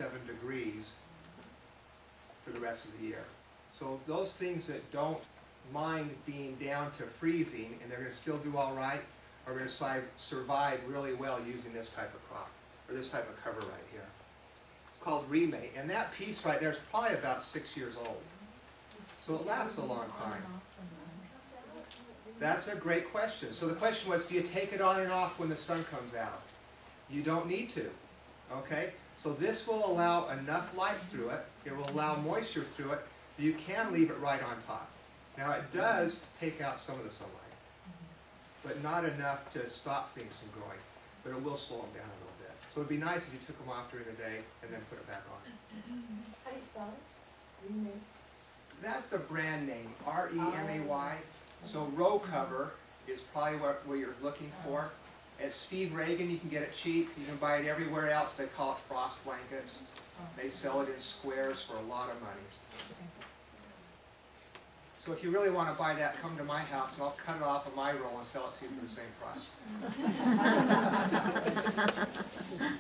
7 degrees for the rest of the year. So those things that don't mind being down to freezing and they're going to still do all right are going to survive really well using this type of crop, or this type of cover right here. It's called remate, and that piece right there is probably about 6 years old. So it lasts a long time. That's a great question. So the question was, do you take it on and off when the sun comes out? You don't need to. Okay? So this will allow enough light through it. It will allow moisture through it. You can leave it right on top. Now it does take out some of the sunlight, but not enough to stop things from growing. But it will slow them down a little bit. So it would be nice if you took them off during the day and then put it back on. How do you spell it? Remate. That's the brand name, R-E-M-A-Y. So row cover is probably what you're looking for. At Steve Reagan, you can get it cheap. You can buy it everywhere else. They call it frost blankets. They sell it in squares for a lot of money. So if you really want to buy that, come to my house and I'll cut it off of my roll and sell it to you for the same price.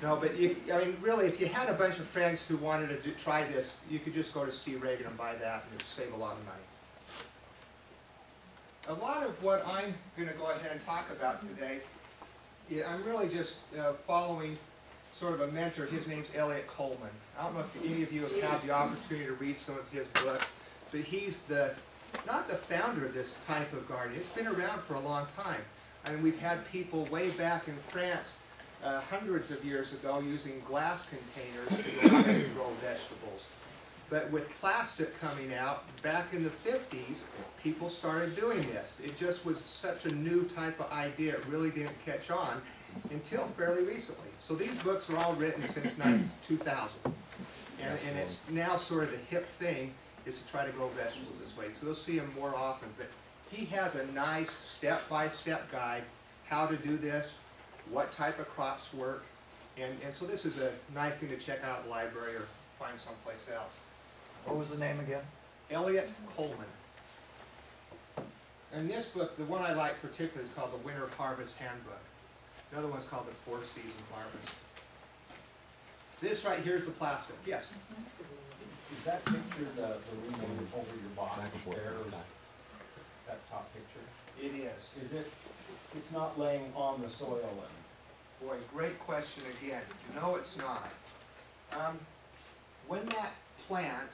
No, but I mean, really, if you had a bunch of friends who wanted to try this, you could just go to Steve Reagan and buy that and just save a lot of money. A lot of what I'm going to go ahead and talk about today, I'm really just following sort of a mentor. His name's Elliott Coleman. I don't know if any of you have had the opportunity to read some of his books, but he's not the founder of this type of gardening. It's been around for a long time. I mean, we've had people way back in France hundreds of years ago using glass containers to grow vegetables. But with plastic coming out, back in the 50s, people started doing this. It just was such a new type of idea. It really didn't catch on until fairly recently. So these books are all written since 2000. And it's now sort of the hip thing is to try to grow vegetables this way. So you'll see him more often. But he has a nice step-by-step guide how to do this, what type of crops work. And so this is a nice thing to check out at the library or find someplace else. What was the name again? Elliott Coleman. And this book, the one I like particularly, is called the Winter Harvest Handbook. The other one's called the Four Season Harvest. This right here is the plastic. Yes? Is that picture the remainder over your box there, or that top picture? It is. Is it, it's not laying on the soil then? Boy, great question again. No, it's not. When that plant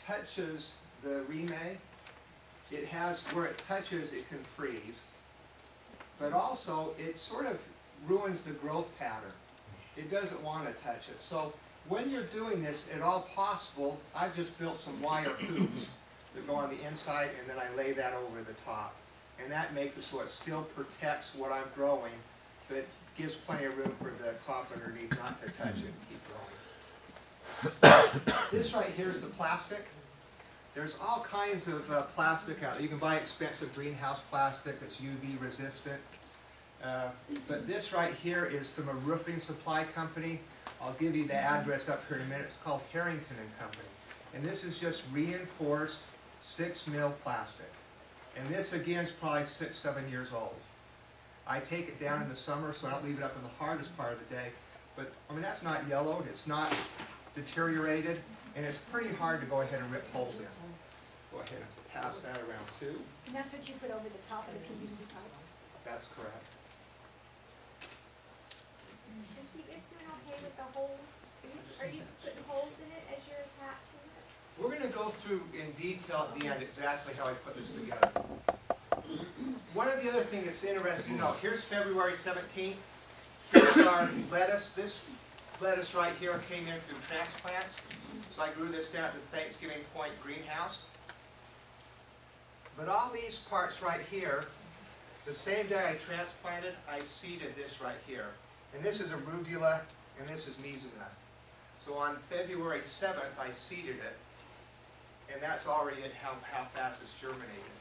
touches the remay, it has, where it touches, it can freeze. But also, it sort of ruins the growth pattern. It doesn't want to touch it. So when you're doing this at all possible, I've just built some wire hoops that go on the inside, and then I lay that over the top. And that makes it so it still protects what I'm growing, but gives plenty of room for the crop underneath not to touch it and keep growing. This right here is the plastic. There's all kinds of plastic out there. You can buy expensive greenhouse plastic that's UV resistant. But this right here is from a roofing supply company. I'll give you the address up here in a minute. It's called Harrington and Company. And this is just reinforced 6mm plastic. And this again is probably 6, 7 years old. I take it down in the summer so I don't leave it up in the hardest part of the day. But I mean, that's not yellowed, it's not deteriorated, and it's pretty hard to go ahead and rip holes in. Go ahead and pass that around too. And that's what you put over the top of the PVC pipes? That's correct. Is you guys doing okay with the holes? Are you putting holes in it as you're attaching it? We're going to go through in detail at the end exactly how I put this together. One of the other things that's interesting to know, here's February 17th. Here's our lettuce. This lettuce right here came in through transplants. So I grew this down at the Thanksgiving Point greenhouse. But all these parts right here, the same day I transplanted, I seeded this right here. And this is arugula, and this is mizuna. So on February 7th, I seeded it. And that's already at how fast it's germinated.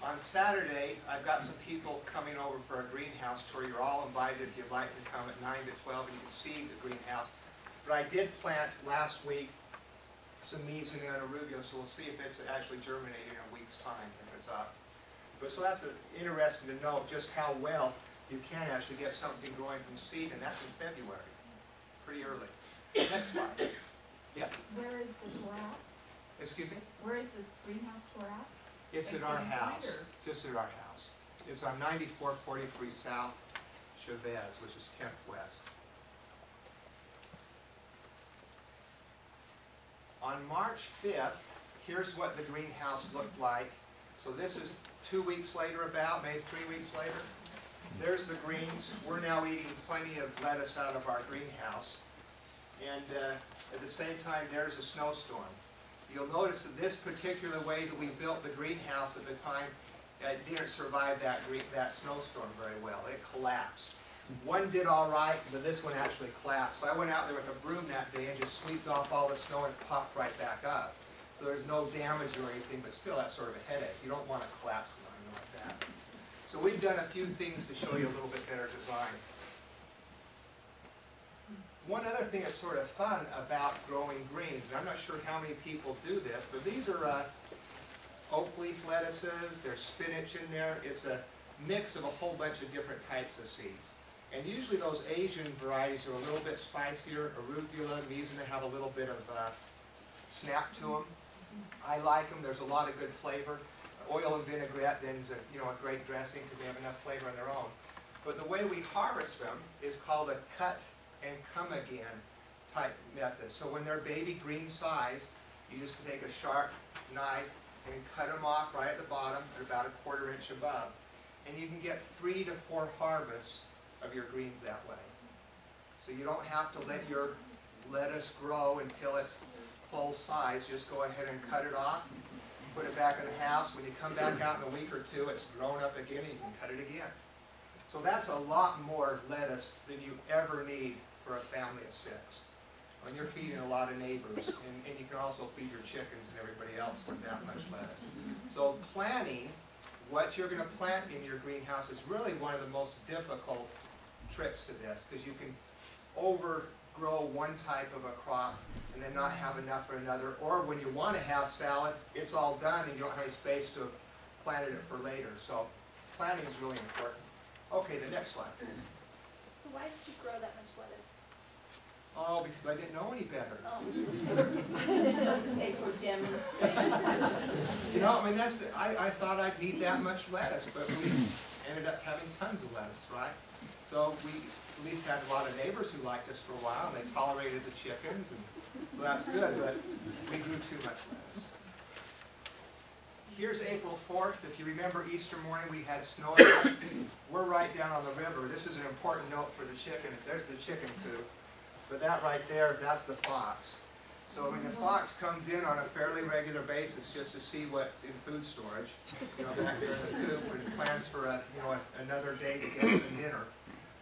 On Saturday, I've got some people coming over for a greenhouse tour. You're all invited if you'd like to come at 9 to 12 and you can see the greenhouse. But I did plant last week some mizuna and arugula, so we'll see if it's actually germinating in a week's time if it's up. But so that's interesting to know just how well you can actually get something growing from seed, and that's in February. Pretty early. Next slide. Yes, Where is the tour at? excuse me? Where is this greenhouse tour at? It's at Based our on house, point, or- just at our house. It's on 9443 South Chavez, which is 10th West. On March 5th, here's what the greenhouse looked like. So this is 2 weeks later about, maybe 3 weeks later. There's the greens. We're now eating plenty of lettuce out of our greenhouse. And at the same time, there's a snowstorm. You'll notice that this particular way that we built the greenhouse at the time didn't survive that snowstorm very well. It collapsed. One did all right, but this one actually collapsed. So I went out there with a broom that day and just sweeped off all the snow and it popped right back up. So there's no damage or anything, but still that's sort of a headache. You don't want to collapse it on you like that. So we've done a few things to show you a little bit better design. One other thing that's sort of fun about growing greens, and I'm not sure how many people do this, but these are oak leaf lettuces, there's spinach in there. It's a mix of a whole bunch of different types of seeds. And usually those Asian varieties are a little bit spicier. Arugula, these have a little bit of snap to them. I like them. There's a lot of good flavor. Oil and vinaigrette then is a great dressing because they have enough flavor on their own. But the way we harvest them is called a cut and come again type method. So when they're baby green size, you just take a sharp knife and cut them off right at the bottom at about 1/4 inch above. And you can get 3 to 4 harvests of your greens that way. So you don't have to let your lettuce grow until it's full size. Just go ahead and cut it off, put it back in the house. When you come back out in a week or two, it's grown up again and you can cut it again. So that's a lot more lettuce than you ever need for a family of 6. And you're feeding a lot of neighbors, and you can also feed your chickens and everybody else with that much lettuce. So planting what you're going to plant in your greenhouse is really one of the most difficult tricks to this, because you can overgrow one type of a crop and then not have enough for another, or when you want to have salad, it's all done and you don't have any space to have planted it for later. So planting is really important. Okay, the next slide. So why did you grow that much lettuce? Oh, because I didn't know any better. Oh. They're supposed to say for demonstration. You know, I mean, I thought I'd need that much lettuce, but we ended up having tons of lettuce, right? So we at least had a lot of neighbors who liked us for a while, and they tolerated the chickens, and so that's good, but we grew too much lettuce. Here's April 4th. If you remember Easter morning, we had snow. We're right down on the river. This is an important note for the chickens. There's the chicken coop. But that right there, that's the fox. So I mean, the fox comes in on a fairly regular basis just to see what's in food storage, back there in the coop, and plans for another day to get some dinner.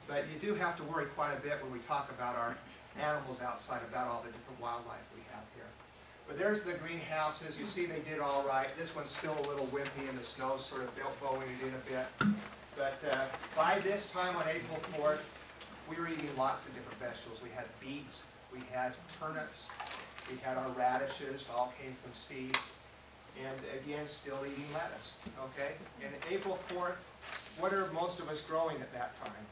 But you do have to worry quite a bit when we talk about our animals outside, about all the different wildlife we have here. But there's the greenhouses. You see they did all right. This one's still a little wimpy, and the snow's sort of bowing it in a bit. But by this time on April 4th, we were eating lots of different vegetables. We had beets, we had turnips, we had our radishes, all came from seed, and again, still eating lettuce, okay? And April 4th, what are most of us growing at that time?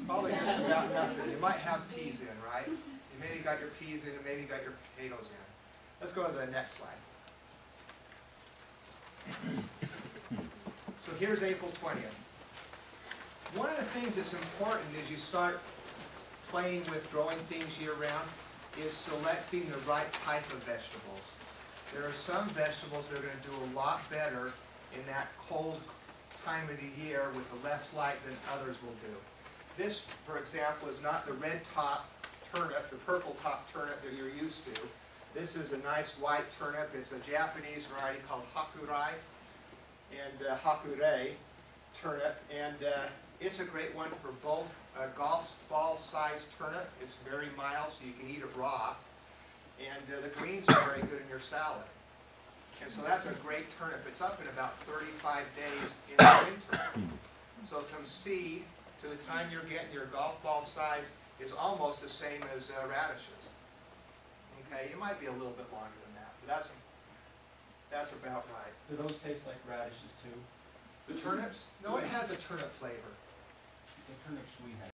Probably just about nothing. You might have peas in, right? You maybe got your peas in and maybe got your potatoes in. Let's go to the next slide. So here's April 20th. One of the things that's important as you start playing with growing things year-round is selecting the right type of vegetables. There are some vegetables that are going to do a lot better in that cold time of the year with the less light than others will do. This, for example, is not the red top turnip, the purple top turnip that you're used to. This is a nice white turnip. It's a Japanese variety called hakurei and hakurei turnip, and it's a great one for both a golf ball sized turnip. It's very mild, so you can eat it raw, and the greens are very good in your salad. And so that's a great turnip. It's up in about 35 days in the winter. So from seed to the time you're getting your golf ball size is almost the same as radishes. Okay, it might be a little bit longer than that, but that's about right. Do those taste like radishes too? The turnips? No, it has a turnip flavor. The turnips we had